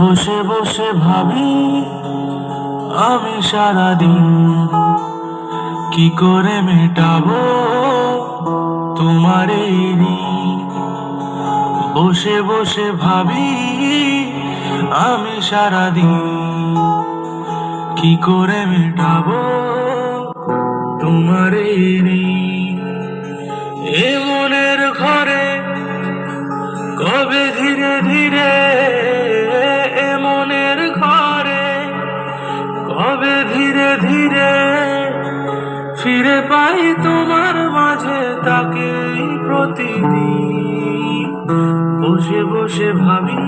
বসে বসে ভাবি আমি সারাদিন কি করে মেটাবো তোমার এই ঋণ। বসে বসে ভাবি আমি সারাদিন কি করে মেটাবো তোমার এই ঋণ। এ মনের ঘরে কবে ধীরে ধীরে, এ মনের ঘরে কবে ধীরে ধীরে ফিরে পাই তোমার মাঝে তাকে প্রতিদিন। বসে বসে ভাবি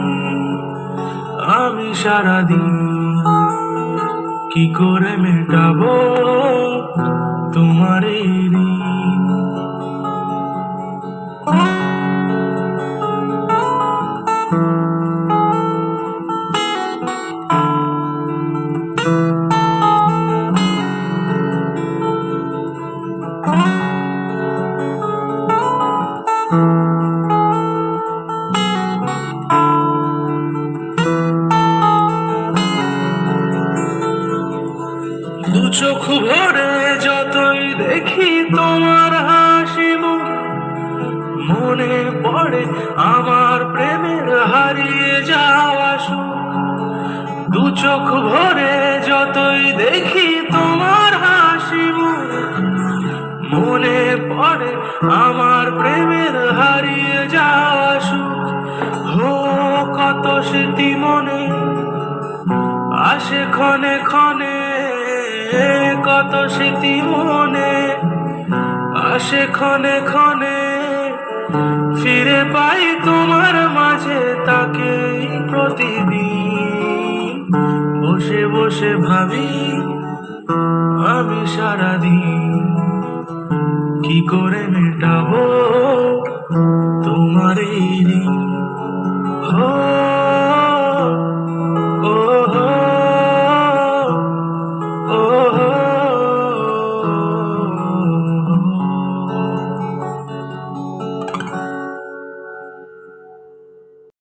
আমি সারাদিন কি করে মেটাবো তোমার এই ঋণ। দু চোখ ভরে যতই দেখি তোমার হাসি মুখ, মনে পড়ে আমার প্রেমের হারিয়ে যাওয়া সুখ। দু চোখ ভরে যতই দেখি তোমার হাসি মুখ, মনে পড়ে আমার প্রেমের হারিয়ে যাওয়া সুখ। হো কত স্মৃতি মনে আসে ক্ষণে ক্ষণে, কত স্মৃতি মনে আসে ক্ষণে ক্ষণে ফিরে পাই তোমার মাঝে তাকে প্রতিদিন। বসে বসে ভাবি আমি সারাদিন কি করে মেটাবো তোমার এই ঋণ।